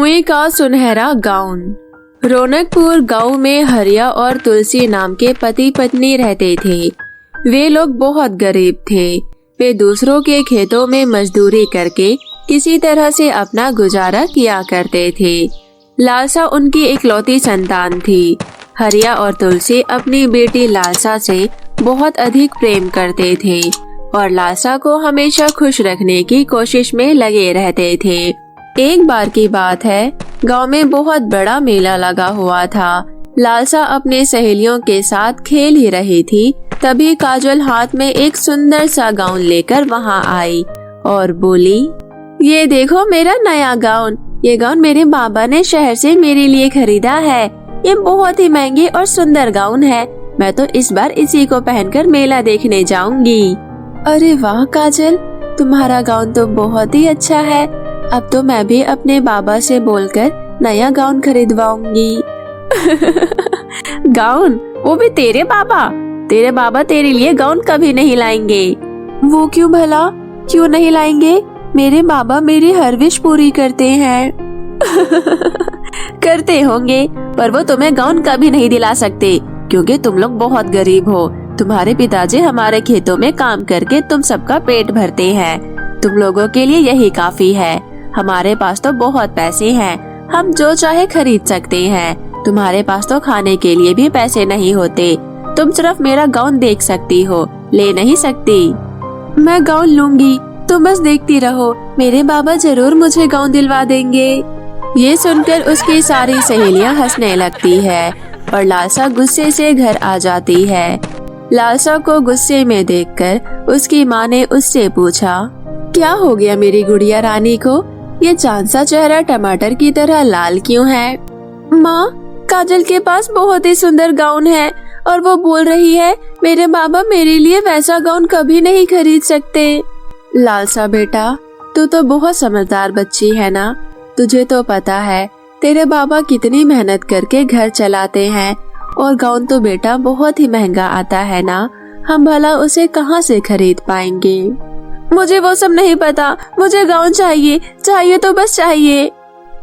कुएं का सुनहरा गाउन। रौनकपुर गांव में हरिया और तुलसी नाम के पति पत्नी रहते थे। वे लोग बहुत गरीब थे। वे दूसरों के खेतों में मजदूरी करके किसी तरह से अपना गुजारा किया करते थे। लालसा उनकी इकलौती संतान थी। हरिया और तुलसी अपनी बेटी लालसा से बहुत अधिक प्रेम करते थे और लालसा को हमेशा खुश रखने की कोशिश में लगे रहते थे। एक बार की बात है, गांव में बहुत बड़ा मेला लगा हुआ था। लालसा अपने सहेलियों के साथ खेल ही रही थी, तभी काजल हाथ में एक सुंदर सा गाउन लेकर वहां आई और बोली, ये देखो मेरा नया गाउन। ये गाउन मेरे बाबा ने शहर से मेरे लिए खरीदा है। ये बहुत ही महंगी और सुंदर गाउन है। मैं तो इस बार इसी को पहनकर मेला देखने जाऊंगी। अरे वाह काजल, तुम्हारा गाउन तो बहुत ही अच्छा है। अब तो मैं भी अपने बाबा से बोलकर नया गाउन खरीदवाऊंगी। गाउन? वो भी तेरे बाबा? तेरे बाबा तेरे लिए गाउन कभी नहीं लाएंगे। वो क्यों भला? क्यों नहीं लाएंगे? मेरे बाबा मेरी हर विश पूरी करते हैं। करते होंगे, पर वो तुम्हें गाउन कभी नहीं दिला सकते क्योंकि तुम लोग बहुत गरीब हो। तुम्हारे पिताजी हमारे खेतों में काम करके तुम सबका पेट भरते हैं। तुम लोगों के लिए यही काफी है। हमारे पास तो बहुत पैसे हैं, हम जो चाहे खरीद सकते हैं। तुम्हारे पास तो खाने के लिए भी पैसे नहीं होते। तुम सिर्फ मेरा गाउन देख सकती हो, ले नहीं सकती। मैं गाउन लूंगी, तुम बस देखती रहो। मेरे बाबा जरूर मुझे गाउन दिलवा देंगे। ये सुनकर उसकी सारी सहेलियां हंसने लगती है और लालसा गुस्से से घर आ जाती है। लालसा को गुस्से में देखकर उसकी माँ ने उससे पूछा, क्या हो गया मेरी गुड़िया रानी को? ये चांद सा चेहरा टमाटर की तरह लाल क्यों है? माँ, काजल के पास बहुत ही सुंदर गाउन है और वो बोल रही है मेरे बाबा मेरे लिए वैसा गाउन कभी नहीं खरीद सकते। लालसा बेटा, तू तो बहुत समझदार बच्ची है ना। तुझे तो पता है तेरे बाबा कितनी मेहनत करके घर चलाते हैं और गाउन तो बेटा बहुत ही महंगा आता है ना। हम भला उसे कहाँ से खरीद पाएंगे? मुझे वो सब नहीं पता, मुझे गाउन चाहिए, चाहिए तो बस चाहिए।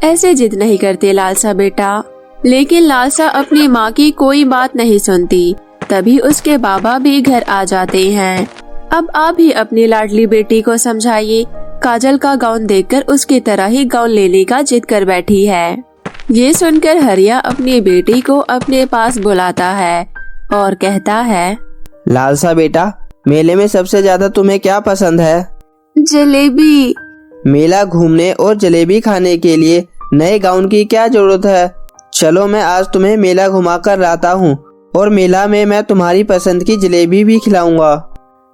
ऐसे जिद नहीं करते लालसा बेटा। लेकिन लालसा अपनी माँ की कोई बात नहीं सुनती। तभी उसके बाबा भी घर आ जाते हैं। अब आप ही अपनी लाडली बेटी को समझाइए। काजल का गाउन देखकर उसकी तरह ही गाउन लेने का जिद कर बैठी है। ये सुनकर हरिया अपनी बेटी को अपने पास बुलाता है और कहता है, लालसा बेटा, मेले में सबसे ज्यादा तुम्हें क्या पसंद है? जलेबी। मेला घूमने और जलेबी खाने के लिए नए गाउन की क्या जरूरत है? चलो मैं आज तुम्हें मेला घुमा कर लाता हूँ और मेला में मैं तुम्हारी पसंद की जलेबी भी खिलाऊंगा।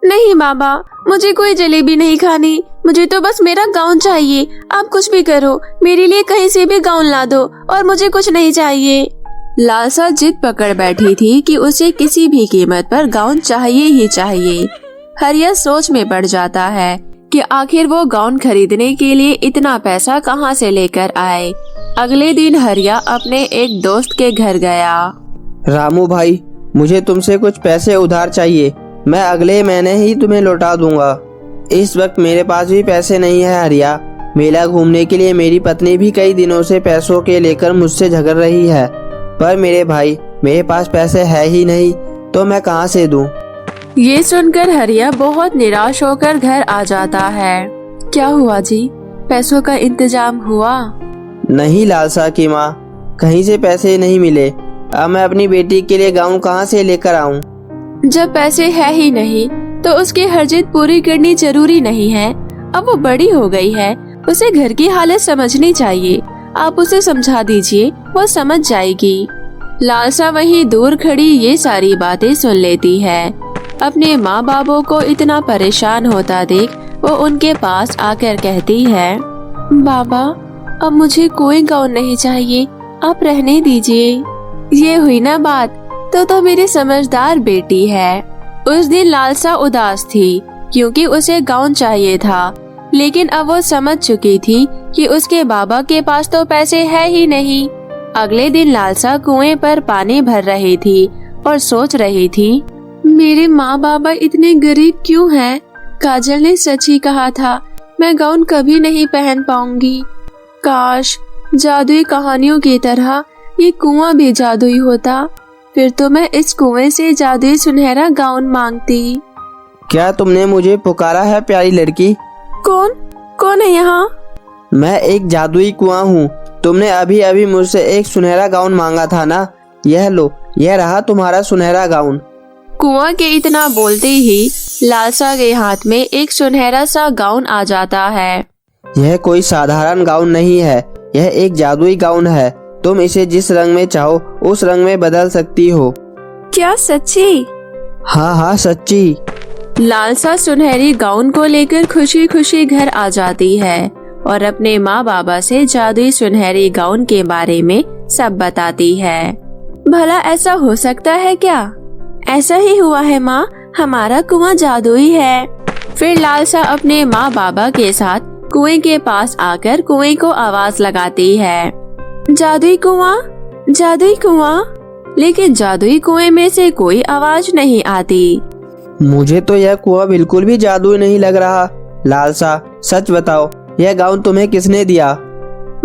नहीं बाबा, मुझे कोई जलेबी नहीं खानी। मुझे तो बस मेरा गाउन चाहिए। आप कुछ भी करो, मेरे लिए कहीं से भी गाउन ला दो और मुझे कुछ नहीं चाहिए। लालसा जिद पकड़ बैठी थी कि उसे किसी भी कीमत पर गाउन चाहिए ही चाहिए। हरिया सोच में पड़ जाता है कि आखिर वो गाउन खरीदने के लिए इतना पैसा कहाँ से लेकर आए। अगले दिन हरिया अपने एक दोस्त के घर गया। रामू भाई, मुझे तुमसे कुछ पैसे उधार चाहिए। मैं अगले महीने ही तुम्हें लौटा दूंगा। इस वक्त मेरे पास भी पैसे नहीं है हरिया। मेला घूमने के लिए मेरी पत्नी भी कई दिनों से पैसों के लेकर मुझसे झगड़ रही है, पर मेरे भाई मेरे पास पैसे है ही नहीं, तो मैं कहाँ से दूं? ये सुनकर हरिया बहुत निराश होकर घर आ जाता है। क्या हुआ जी, पैसों का इंतजाम हुआ? नहीं लालसा की माँ, कहीं से पैसे नहीं मिले। अब मैं अपनी बेटी के लिए गाउन कहाँ से लेकर आऊँ? जब पैसे है ही नहीं तो उसकी हर जिद पूरी करनी जरूरी नहीं है। अब वो बड़ी हो गई है, उसे घर की हालत समझनी चाहिए। आप उसे समझा दीजिए, वो समझ जाएगी। लालसा वहीं दूर खड़ी ये सारी बातें सुन लेती है। अपने माँ बाबों को इतना परेशान होता देख वो उनके पास आकर कहती है, बाबा अब मुझे कोई गाउन नहीं चाहिए, आप रहने दीजिए। ये हुई ना बात, तो मेरी समझदार बेटी है। उस दिन लालसा उदास थी क्योंकि उसे गाउन चाहिए था, लेकिन अब वो समझ चुकी थी कि उसके बाबा के पास तो पैसे है ही नहीं। अगले दिन लालसा कुएं पर पानी भर रही थी और सोच रही थी, मेरे माँ बाबा इतने गरीब क्यों हैं? काजल ने सच ही कहा था, मैं गाउन कभी नहीं पहन पाऊंगी। काश जादुई कहानियों की तरह ये कुआं भी जादुई होता, फिर तो मैं इस कुएं से जादुई सुनहरा गाउन मांगती। क्या तुमने मुझे पुकारा है प्यारी लड़की? कौन कौन है यहाँ? मैं एक जादुई कुआं हूँ। तुमने अभी अभी मुझसे एक सुनहरा गाउन मांगा था ना? यह लो, यह रहा तुम्हारा सुनहरा गाउन। कुआं के इतना बोलते ही लालसा के हाथ में एक सुनहरा सा गाउन आ जाता है। यह कोई साधारण गाउन नहीं है, यह एक जादुई गाउन है। तुम इसे जिस रंग में चाहो उस रंग में बदल सकती हो। क्या सच्ची? हाँ हाँ सच्ची। लालसा सुनहरी गाउन को लेकर खुशी खुशी घर आ जाती है और अपने माँ बाबा से जादुई सुनहरी गाउन के बारे में सब बताती है। भला ऐसा हो सकता है क्या? ऐसा ही हुआ है माँ, हमारा कुआं जादुई है। फिर लालसा अपने माँ बाबा के साथ कुएं के पास आकर कुएं को आवाज लगाती है, जादुई कुआं, जादुई कुआं। लेकिन जादुई कुएं में से कोई आवाज नहीं आती। मुझे तो यह कुआं बिल्कुल भी जादुई नहीं लग रहा। लालसा, सच बताओ, यह गाउन तुम्हें किसने दिया?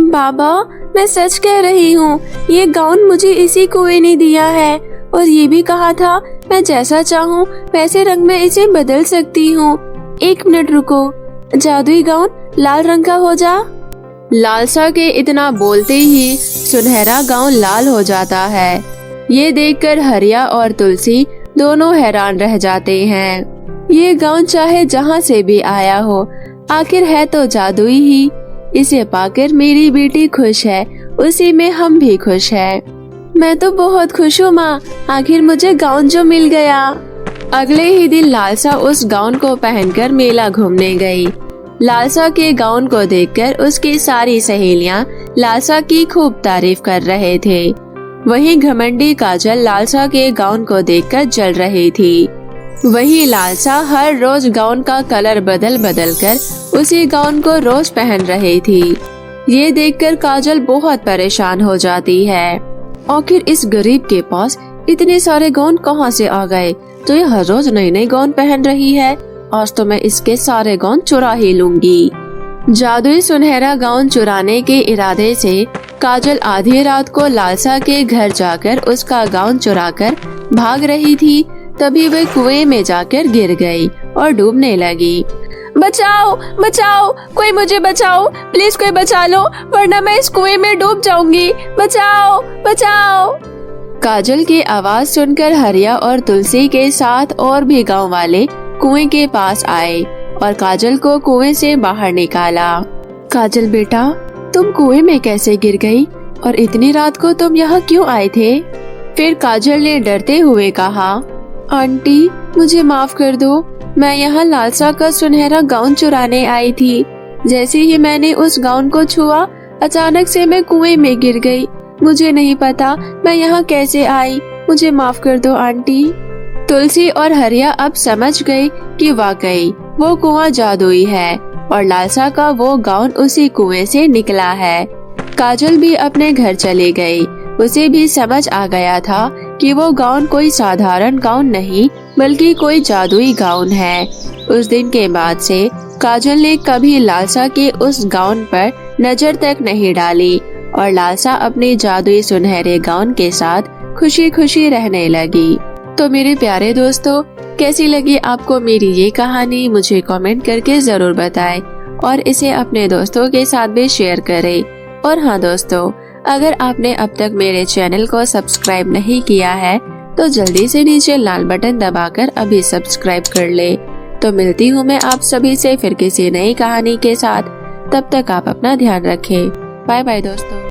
बाबा, मैं सच कह रही हूँ, ये गाउन मुझे इसी कुएं ने दिया है और ये भी कहा था मैं जैसा चाहूँ वैसे रंग में इसे बदल सकती हूँ। एक मिनट रुको, जादुई गाउन लाल रंग का हो जा। लालसा के इतना बोलते ही सुनहरा गाउन लाल हो जाता है। ये देखकर हरिया और तुलसी दोनों हैरान रह जाते हैं। ये गाउन चाहे जहाँ से भी आया हो, आखिर है तो जादुई ही। इसे पाकर मेरी बेटी खुश है, उसी में हम भी खुश हैं। मैं तो बहुत खुश हूँ माँ, आखिर मुझे गाउन जो मिल गया। अगले ही दिन लालसा उस गाउन को पहनकर मेला घूमने गई। लालसा के गाउन को देखकर उसकी सारी सहेलियां लालसा की खूब तारीफ कर रहे थे। वहीं घमंडी काजल लालसा के गाउन को देखकर जल रही थी। वहीं लालसा हर रोज गाउन का कलर बदल बदल कर उसी गाउन को रोज पहन रही थी। ये देखकर काजल बहुत परेशान हो जाती है। आखिर इस गरीब के पास इतने सारे गाउन कहाँ से आ गए तो ये हर रोज नई नई गाउन पहन रही है। आज तो मैं इसके सारे गाउन चुरा ही लूंगी। जादुई सुनहरा गाउन चुराने के इरादे से काजल आधी रात को लालसा के घर जाकर उसका गाउन चुराकर भाग रही थी। तभी वह कुएं में जाकर गिर गई और डूबने लगी। बचाओ बचाओ, कोई मुझे बचाओ, प्लीज कोई बचा लो, वरना मैं इस कुएं में डूब जाऊंगी। बचाओ बचाओ। काजल की आवाज सुनकर हरिया और तुलसी के साथ और भी गांव वाले कुएं के पास आए और काजल को कुएं से बाहर निकाला। काजल बेटा, तुम कुएं में कैसे गिर गई और इतनी रात को तुम यहाँ क्यों आए थे? फिर काजल ने डरते हुए कहा, आंटी मुझे माफ कर दो, मैं यहाँ लालसा का सुनहरा गाउन चुराने आई थी। जैसे ही मैंने उस गाउन को छुआ, अचानक से मैं कुएं में गिर गई। मुझे नहीं पता मैं यहाँ कैसे आई, मुझे माफ कर दो आंटी। तुलसी और हरिया अब समझ गई कि वाकई वो कुआं जादुई है और लालसा का वो गाउन उसी कुएं से निकला है। काजल भी अपने घर चली गई। उसे भी समझ आ गया था कि वो गाउन कोई साधारण गाउन नहीं बल्कि कोई जादुई गाउन है। उस दिन के बाद से काजल ने कभी लालसा के उस गाउन पर नजर तक नहीं डाली और लालसा अपने जादुई सुनहरे गाउन के साथ खुशी खुशी रहने लगी। तो मेरे प्यारे दोस्तों, कैसी लगी आपको मेरी ये कहानी? मुझे कमेंट करके जरूर बताएं और इसे अपने दोस्तों के साथ भी शेयर करें। और हाँ दोस्तों, अगर आपने अब तक मेरे चैनल को सब्सक्राइब नहीं किया है तो जल्दी से नीचे लाल बटन दबाकर अभी सब्सक्राइब कर ले। तो मिलती हूँ मैं आप सभी से फिर किसी नई कहानी के साथ। तब तक आप अपना ध्यान रखें। बाय बाय दोस्तों।